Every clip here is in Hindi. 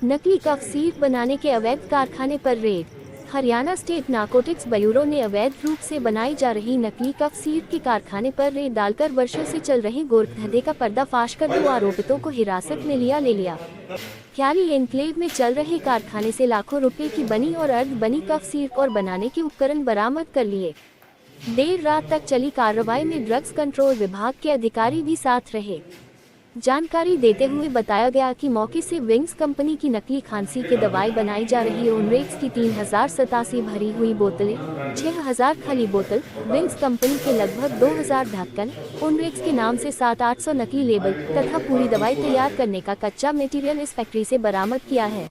नकली कफ सीरप बनाने के अवैध कारखाने पर red. Haryana state narcotics bureau ने अवैध रूप से बनाई जा रही नकली कफ सीरप के कारखाने पर रेड डालकर वर्षों से चल रहे गोरखधंधे का पर्दाफाश कर 2 आरोपितों को हिरासत में ले लिया। ख्याली एनक्लेव में चल रहे कारखाने से लाखों रुपए की बनी और अर्ध बनी कफ सीरप और बनाने के उपकरण बरामद कर लिए। देर रात तक चली कार्रवाई में ड्रग्स कंट्रोल विभाग के अधिकारी भी साथ रहे। जानकारी देते हुए बताया गया कि मौके से विंग्स कंपनी की नकली खांसी की दवाई बनाई जा रही है। ओनरेक्स की 3087 भरी हुई बोतलें, 6000 खाली बोतल, विंग्स कंपनी के लगभग 2000 ढक्कन, ओनरेक्स के नाम से 700-800 नकली लेबल तथा पूरी दवाई तैयार करने का कच्चा मटेरियल इस फैक्ट्री से बरामद किया है।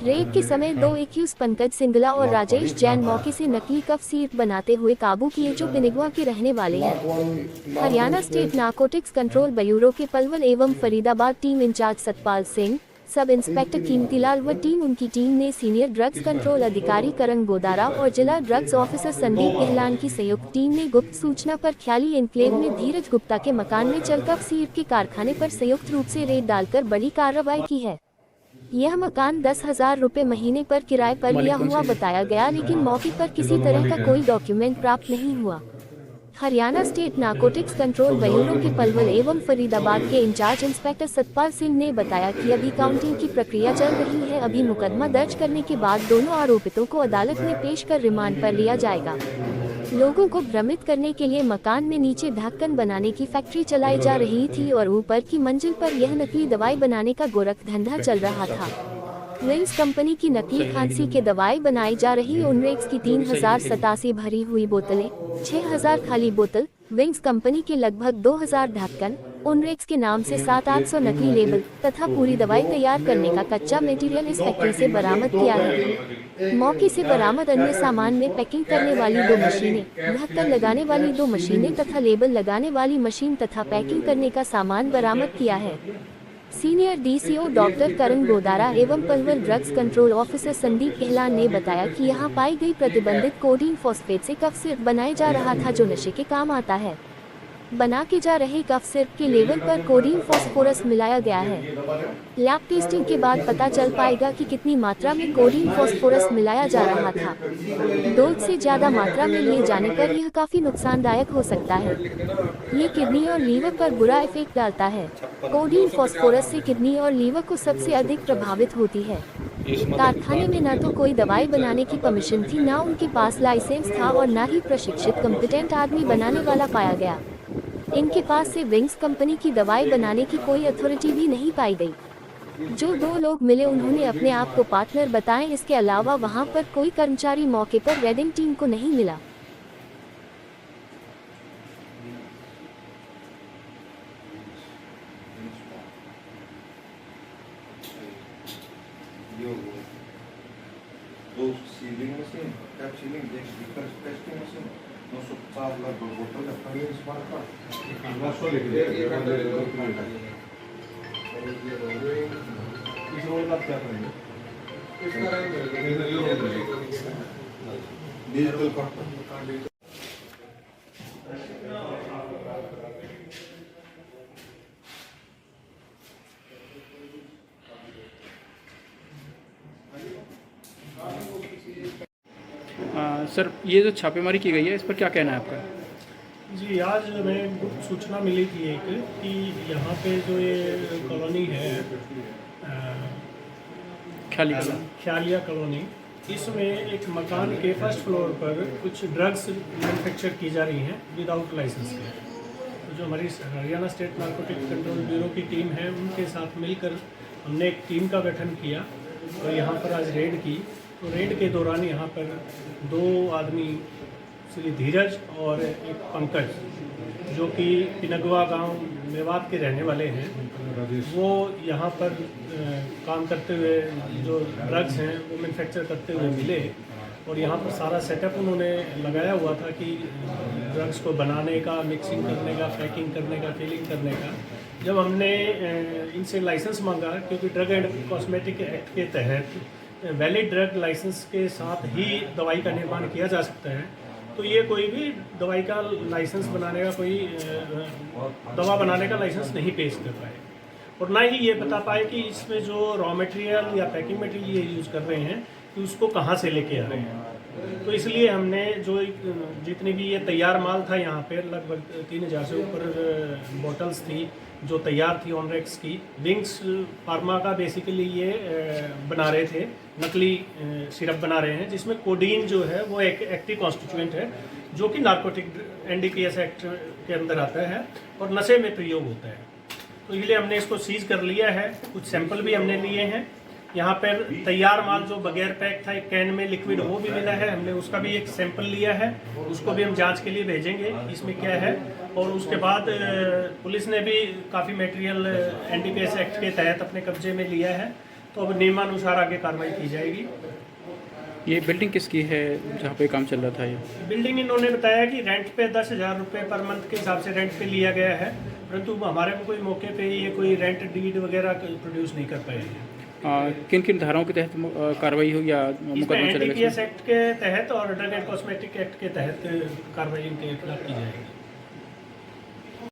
रेड के समय 2 एक्यूज पंकज सिंगला और राजेश जैन मौके से नकली कफ सीरप बनाते हुए काबू किए, जो पिनिगवा के रहने वाले हैं। Haryana state narcotics control bureau के पलवल एवं Faridabad team incharge Satpal Singh, sub inspector कीमतीलाल व उनकी टीम ने सीनियर ड्रग्स कंट्रोल अधिकारी करण गोदारा और जिला ड्रग्स ऑफिसर संदीप गहलान की संयुक्त टीम ने गुप्त सूचना पर ख्याली एनक्लेव में धीरज गुप्ता के मकान में चल कफ सीरप के कारखाने पर संयुक्त रूप से रेड डालकर बड़ी कार्रवाई की है। यह मकान 10,000 रुपये महीने पर किराए पर लिया हुआ बताया गया, लेकिन मौके पर किसी तरह का कोई डॉक्यूमेंट प्राप्त नहीं हुआ। Haryana state narcotics control bureau के पलवल एवं फरीदाबाद के इंचार्ज इंस्पेक्टर सतपाल सिंह ने बताया कि अभी काउंटिंग की प्रक्रिया चल रही है। अभी मुकदमा दर्ज करने के बाद दोनों आरोपितों को अदालत में पेश कर रिमांड पर लिया जाएगा। लोगों को भ्रमित करने के लिए मकान में नीचे ढक्कन बनाने की फैक्ट्री चलाई जा रही थी और ऊपर की मंजिल पर यह नकली दवाई बनाने का गोरखधंधा चल रहा था। विंग्स कंपनी की नकली खांसी के दवाई बनाई जा रही। ओनरेक्स की 3087 भरी हुई बोतलें, 6000 खाली बोतल, विंग्स कंपनी के लगभग 2000 ढक्कन, ओनरेक्स के नाम से 700-800 नकली लेबल तथा पूरी दवाई तैयार करने का कच्चा मटेरियल इस फैक्ट्री से बरामद किया है। मौके से बरामद अन्य सामान में पैकिंग करने वाली 2 मशीनें, ढक्कन लगाने वाली 2 मशीनें तथा लेबल लगाने वाली मशीन तथा पैकिंग करने का सामान बरामद किया है। Senior DCO doctor Karan Godara एवं Palwal drugs control officer Sandeep Gahlan ने बताया कि यहां पाई गई प्रतिबंधित कोडीन फॉस्फेट से कफ सीरप बनाया जा रहा था, जो नशे के काम आता है। बना के जा रहे कफ सीरप के लेवल पर कोडीन फॉस्फोरस मिलाया गया है। लैब टेस्टिंग के बाद पता चल पाएगा कि कितनी मात्रा में कोडीन फॉस्फोरस मिलाया जा रहा था। डोज से ज्यादा मात्रा में लिए जाने पर यह काफी नुकसानदायक हो सकता है। ये किडनी और लीवर पर बुरा इफेक्ट डालता है। कोडीन फॉस्फोरस से किडनी और लीवर को सबसे अधिक प्रभावित होती है। कारखाने में न तो कोई दवाई बनाने की परमिशन थी, न उनके पास लाइसेंस था और न ही प्रशिक्षित कॉम्पिटेंट आदमी बनाने वाला पाया गया। इनके पास से विंग्स कंपनी की दवाई बनाने की कोई अथॉरिटी भी नहीं पाई गई। जो 2 लोग मिले उन्होंने अपने आप को पार्टनर बताएं। इसके अलावा वहां पर कोई कर्मचारी मौके पर रेडिंग टीम को नहीं मिला। दो sealing machine, cap ceiling, testing machine, 950 lakh बोतल रखा है इस बार का। इस रोल आप क्या करेंगे? डिजिटल का सर, ये जो छापेमारी की गई है इस पर क्या कहना है आपका? जी, आज हमें गुप्त सूचना मिली थी एक कि यहाँ पे जो ये कॉलोनी है ख्यालिया कॉलोनी, इसमें एक मकान के फर्स्ट फ्लोर पर कुछ ड्रग्स मैन्युफैक्चर की जा रही हैं विदाउट लाइसेंस के। तो जो हमारी Haryana state narcotics control bureau की टीम है, उनके साथ मिलकर हमने एक टीम का गठन किया और यहाँ पर आज रेड की। तो रेड के दौरान यहाँ पर 2 आदमी, श्री धीरज और एक पंकज, जो कि पिनगवा गांव मेवात के रहने वाले हैं, वो यहाँ पर काम करते हुए जो ड्रग्स हैं वो मैन्युफैक्चर करते हुए मिले और यहाँ पर सारा सेटअप उन्होंने लगाया हुआ था कि ड्रग्स को बनाने का, मिक्सिंग करने का, पैकिंग करने का, फिलिंग करने का। जब हमने इनसे लाइसेंस मांगा, क्योंकि ड्रग एंड कॉस्मेटिक एक्ट के तहत वैलिड ड्रग लाइसेंस के साथ ही दवाई का निर्माण किया जा सकता है, तो ये कोई भी दवाई का लाइसेंस बनाने का, कोई दवा बनाने का लाइसेंस नहीं पेश कर पाए। और ना ही ये बता पाए कि इसमें जो रॉ मटेरियल या पैकिंग मटेरियल ये यूज़ कर रहे हैं कि उसको कहाँ से लेके आ रहे हैं। तो इसलिए हमने जो जितनी भी ये तैयार माल था यहाँ पे लगभग 3000 से ऊपर बॉटल्स थी जो तैयार थी ऑनरेक्स की। विंग्स फार्मा का बेसिकली ये बना रहे थे, नकली सिरप बना रहे हैं जिसमें कोडीन जो है वो एक एक्टिव कॉन्स्टिट्यूएंट है जो कि नार्कोटिक NDPS एक्ट के अंदर आता है और नशे में प्रयोग होता है। तो इसलिए हमने इसको सीज कर लिया है। कुछ सैंपल भी हमने लिए हैं। यहाँ पर तैयार माल जो बगैर पैक था एक कैन में लिक्विड वो भी मिला है, हमने उसका भी एक सैंपल लिया है, उसको भी हम जांच के लिए भेजेंगे इसमें क्या है। और उसके बाद पुलिस ने भी काफ़ी मटेरियल NDPS एक्ट के तहत अपने कब्जे में लिया है। तो अब नियमानुसार आगे कार्रवाई की जाएगी। ये बिल्डिंग किसकी है जहाँ पे काम चल रहा था? ये बिल्डिंग इन्होंने बताया कि रेंट पे 10,000 रुपये पर मंथ के हिसाब से रेंट पे लिया गया है, परंतु हमारे को कोई मौके पे ये कोई रेंट डीड वगैरह प्रोड्यूस नहीं कर पाए हैं। किन किन धाराओं के तहत कार्रवाई हो या मुकदमा चलेगा? NDPS एक्ट के तहत और ड्रग एंड कॉस्मेटिक एक्ट के तहत कार्रवाई इनके खिलाफ की जाएगी।